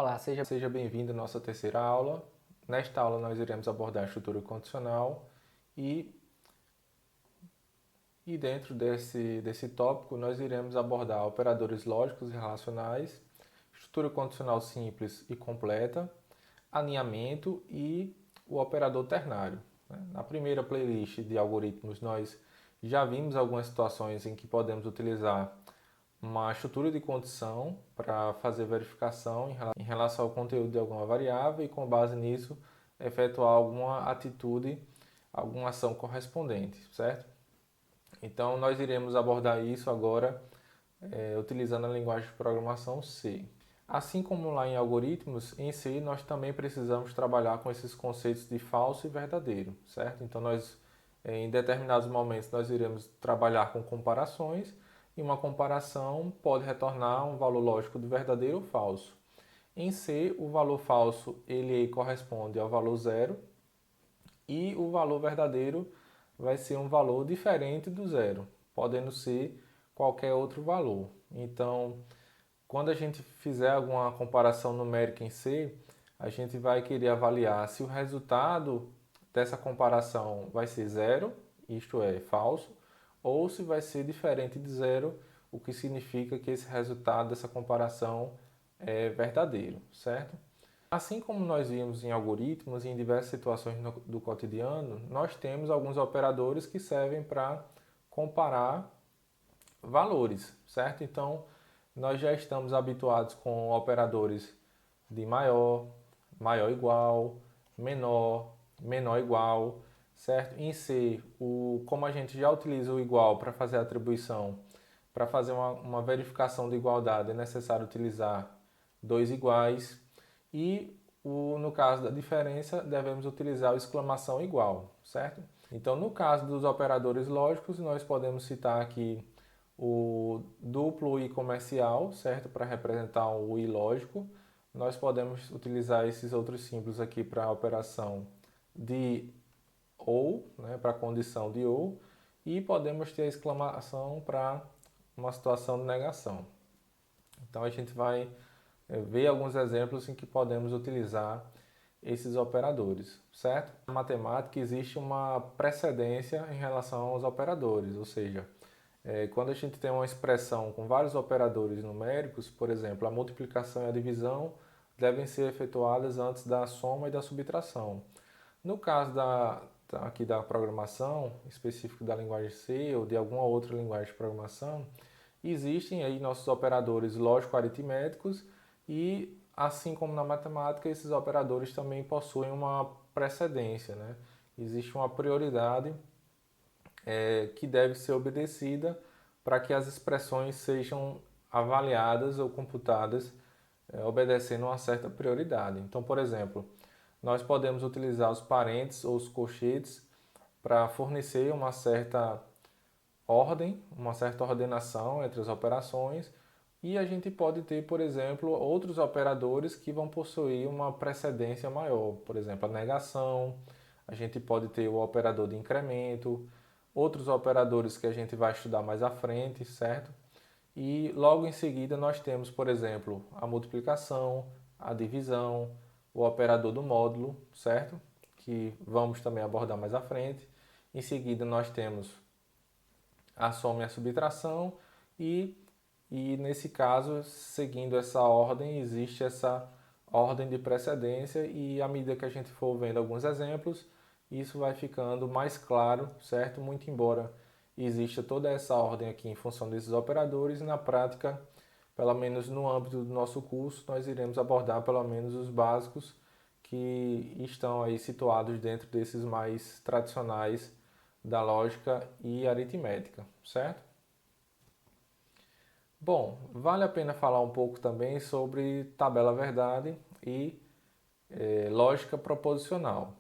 Olá, seja bem-vindo à nossa terceira aula. Nesta aula nós iremos abordar a estrutura condicional e, dentro desse tópico nós iremos abordar operadores lógicos e relacionais, estrutura condicional simples e completa, alinhamento e o operador ternário. Na primeira playlist de algoritmos nós já vimos algumas situações em que podemos utilizar uma estrutura de condição para fazer verificação em relação ao conteúdo de alguma variável e, com base nisso, efetuar alguma atitude, alguma ação correspondente, certo? Então, nós iremos abordar isso agora utilizando a linguagem de programação C. Assim como lá em algoritmos, em C nós também precisamos trabalhar com esses conceitos de falso e verdadeiro, certo? Então, em determinados momentos, nós iremos trabalhar com comparações e uma comparação pode retornar um valor lógico de verdadeiro ou falso. Em C, o valor falso ele corresponde ao valor zero e o valor verdadeiro vai ser um valor diferente do zero, podendo ser qualquer outro valor. Então, quando a gente fizer alguma comparação numérica em C, a gente vai querer avaliar se o resultado dessa comparação vai ser zero, isto é, falso, ou se vai ser diferente de zero, o que significa que esse resultado dessa comparação é verdadeiro, certo? Assim como nós vimos em algoritmos e em diversas situações do cotidiano, nós temos alguns operadores que servem para comparar valores, certo? Então, nós já estamos habituados com operadores de maior, maior igual, menor, menor igual, certo? Em C, como a gente já utiliza o igual para fazer a atribuição, para fazer uma verificação de igualdade é necessário utilizar dois iguais e no caso da diferença devemos utilizar o exclamação igual, certo? Então, no caso dos operadores lógicos, nós podemos citar aqui o duplo i comercial, certo? Para representar o i lógico. Nós podemos utilizar esses outros símbolos aqui para a operação de ou, né? Para a condição de ou. E podemos ter a exclamação para uma situação de negação. Então a gente vai ver alguns exemplos em que podemos utilizar esses operadores, certo? Na matemática existe uma precedência em relação aos operadores, ou seja, quando a gente tem uma expressão com vários operadores numéricos, por exemplo, a multiplicação e a divisão devem ser efetuadas antes da soma e da subtração. No caso aqui da programação, específico da linguagem C ou de alguma outra linguagem de programação, existem aí nossos operadores lógico-aritméticos e, assim como na matemática, esses operadores também possuem uma precedência, né? Existe uma prioridade que deve ser obedecida para que as expressões sejam avaliadas ou computadas obedecendo a uma certa prioridade. Então, por exemplo, nós podemos utilizar os parênteses ou os colchetes para fornecer uma certa ordem, uma certa ordenação entre as operações, e a gente pode ter, por exemplo, outros operadores que vão possuir uma precedência maior, por exemplo, a negação, a gente pode ter o operador de incremento, outros operadores que a gente vai estudar mais à frente, certo? E logo em seguida nós temos, por exemplo, a multiplicação, a divisão, o operador do módulo, certo? Que vamos também abordar mais à frente. Em seguida nós temos a soma e a subtração e nesse caso, seguindo essa ordem, existe essa ordem de precedência e à medida que a gente for vendo alguns exemplos, isso vai ficando mais claro, certo? Muito embora exista toda essa ordem aqui em função desses operadores, na prática, pelo menos no âmbito do nosso curso, nós iremos abordar pelo menos os básicos que estão aí situados dentro desses mais tradicionais da lógica e aritmética, certo? Bom, vale a pena falar um pouco também sobre tabela verdade e lógica proposicional.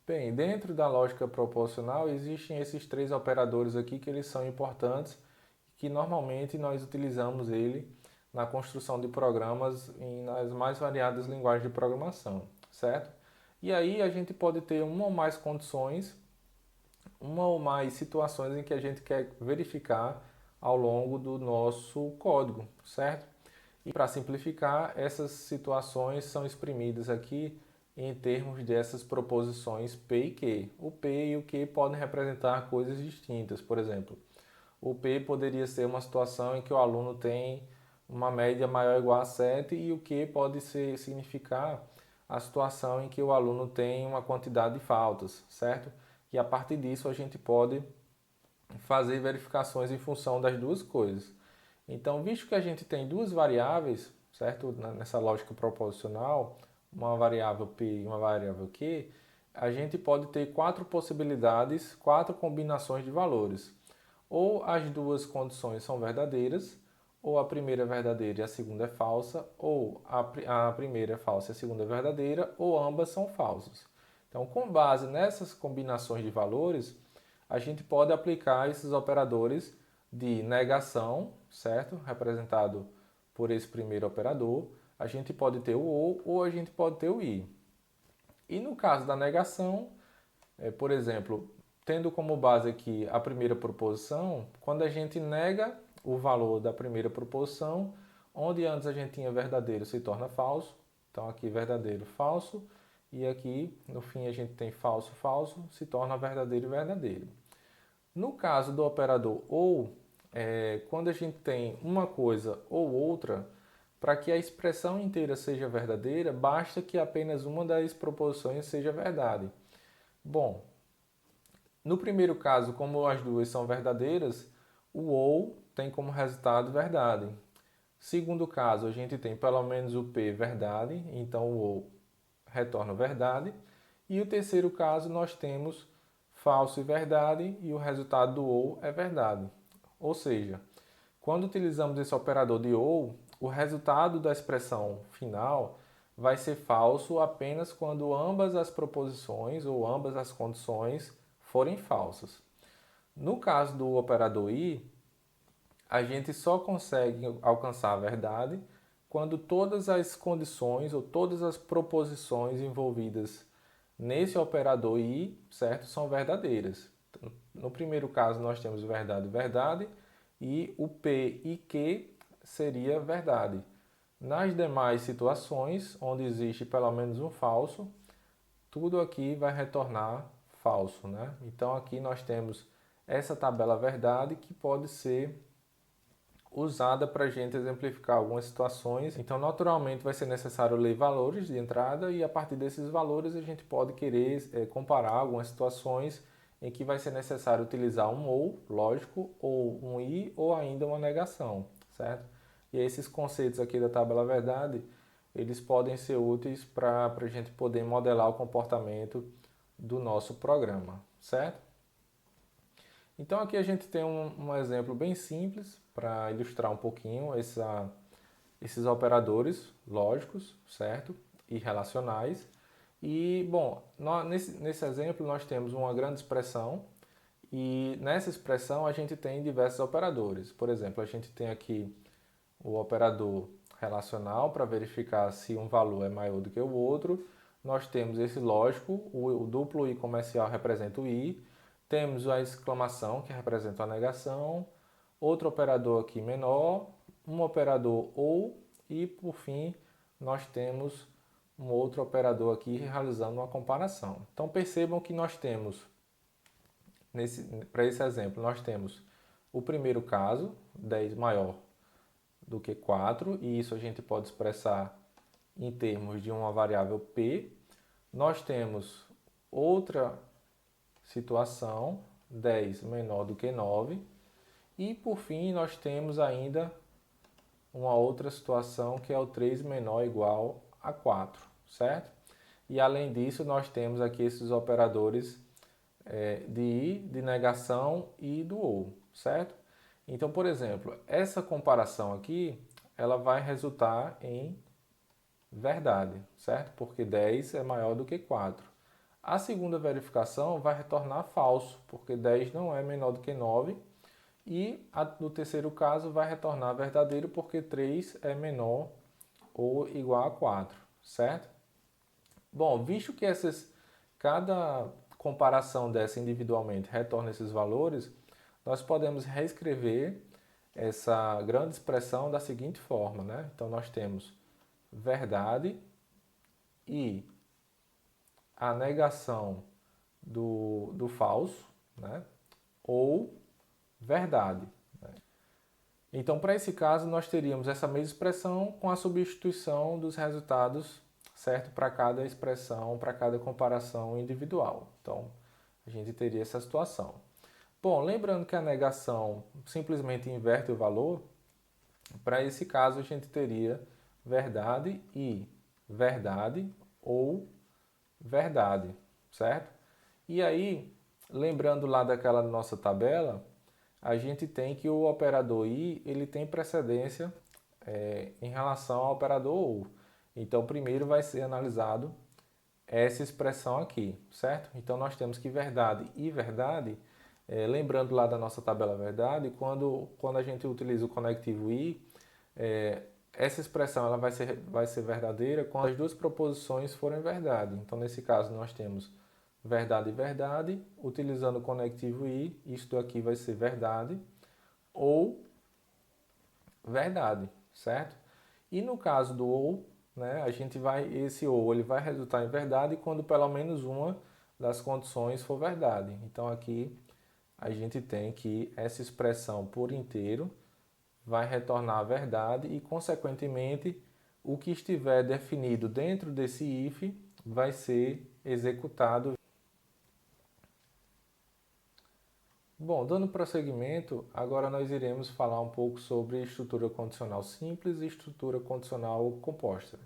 Bem, dentro da lógica proposicional existem esses três operadores aqui que eles são importantes, que normalmente nós utilizamos ele na construção de programas nas mais variadas linguagens de programação, certo? E aí a gente pode ter uma ou mais condições, uma ou mais situações em que a gente quer verificar ao longo do nosso código, certo? E para simplificar, essas situações são exprimidas aqui em termos dessas proposições P e Q. O P e o Q podem representar coisas distintas. Por exemplo, o P poderia ser uma situação em que o aluno tem uma média maior ou igual a 7 e o Q pode significar a situação em que o aluno tem uma quantidade de faltas, certo? E a partir disso a gente pode fazer verificações em função das duas coisas. Então, visto que a gente tem duas variáveis, certo? Nessa lógica proposicional, uma variável P e uma variável Q, a gente pode ter quatro possibilidades, quatro combinações de valores. Ou as duas condições são verdadeiras, ou a primeira é verdadeira e a segunda é falsa, ou a primeira é falsa e a segunda é verdadeira, ou ambas são falsas. Então, com base nessas combinações de valores, a gente pode aplicar esses operadores de negação, certo? Representado por esse primeiro operador. A gente pode ter o ou a gente pode ter o i. E no caso da negação, por exemplo, tendo como base aqui a primeira proposição, quando a gente nega o valor da primeira proposição, onde antes a gente tinha verdadeiro se torna falso. Então aqui verdadeiro, falso. E aqui no fim a gente tem falso, falso, se torna verdadeiro e verdadeiro. No caso do operador ou, quando a gente tem uma coisa ou outra, para que a expressão inteira seja verdadeira, basta que apenas uma das proposições seja verdade. Bom, no primeiro caso, como as duas são verdadeiras, o ou tem como resultado verdade. Segundo caso, a gente tem pelo menos o P verdade, então o ou retorna verdade. E o terceiro caso, nós temos falso e verdade, e o resultado do ou é verdade. Ou seja, quando utilizamos esse operador de ou, o resultado da expressão final vai ser falso apenas quando ambas as proposições ou ambas as condições forem falsas. No caso do operador i, a gente só consegue alcançar a verdade quando todas as condições ou todas as proposições envolvidas nesse operador i, certo, são verdadeiras. No primeiro caso, nós temos verdade, verdade, e o P e Q seria verdade. Nas demais situações, onde existe pelo menos um falso, tudo aqui vai retornar falso, né? Então aqui nós temos essa tabela verdade que pode ser usada para a gente exemplificar algumas situações. Então, naturalmente, vai ser necessário ler valores de entrada e a partir desses valores a gente pode querer comparar algumas situações em que vai ser necessário utilizar um ou, lógico, ou um i ou ainda uma negação, certo? E esses conceitos aqui da tabela verdade, eles podem ser úteis para a gente poder modelar o comportamento do nosso programa, certo? Então aqui a gente tem um exemplo bem simples para ilustrar um pouquinho esses operadores lógicos, certo? E relacionais. E, bom, nesse exemplo nós temos uma grande expressão e nessa expressão a gente tem diversos operadores. Por exemplo, a gente tem aqui o operador relacional para verificar se um valor é maior do que o outro. Nós temos esse lógico, o duplo i comercial representa o i. Temos a exclamação, que representa a negação. Outro operador aqui menor, um operador ou e, por fim, nós temos um outro operador aqui realizando uma comparação. Então percebam que nós temos, para esse exemplo, nós temos o primeiro caso, 10 maior do que 4, e isso a gente pode expressar em termos de uma variável P. Nós temos outra situação, 10 menor do que 9, e por fim nós temos ainda uma outra situação que é o 3 menor ou igual a 4, certo? E além disso nós temos aqui esses operadores de i, de negação e do ou, certo? Então, por exemplo, essa comparação aqui, ela vai resultar em verdade, certo? Porque 10 é maior do que 4. A segunda verificação vai retornar falso, porque 10 não é menor do que 9. E no terceiro caso vai retornar verdadeiro, porque 3 é menor ou igual a 4, certo? Bom, visto que cada comparação dessa individualmente retorna esses valores, nós podemos reescrever essa grande expressão da seguinte forma, né? Então nós temos verdade e a negação do falso, né? Ou verdade. Então, para esse caso, nós teríamos essa mesma expressão com a substituição dos resultados, certo? Para cada expressão, para cada comparação individual. Então, a gente teria essa situação. Bom, lembrando que a negação simplesmente inverte o valor, para esse caso a gente teria verdade e verdade ou verdade, certo? E aí, lembrando lá daquela nossa tabela, a gente tem que o operador i ele tem precedência em relação ao operador ou. Então, primeiro vai ser analisado essa expressão aqui, certo? Então, nós temos que verdade e verdade, lembrando lá da nossa tabela verdade, quando a gente utiliza o conectivo i, essa expressão ela vai ser verdadeira quando as duas proposições forem verdade. Então, nesse caso, nós temos verdade e verdade, utilizando o conectivo i, isto aqui vai ser verdade ou verdade, certo? E no caso do ou, né, esse ou ele vai resultar em verdade quando pelo menos uma das condições for verdade. Então aqui a gente tem que essa expressão por inteiro vai retornar a verdade e, consequentemente, o que estiver definido dentro desse if vai ser executado. Bom, dando prosseguimento, agora nós iremos falar um pouco sobre estrutura condicional simples e estrutura condicional composta.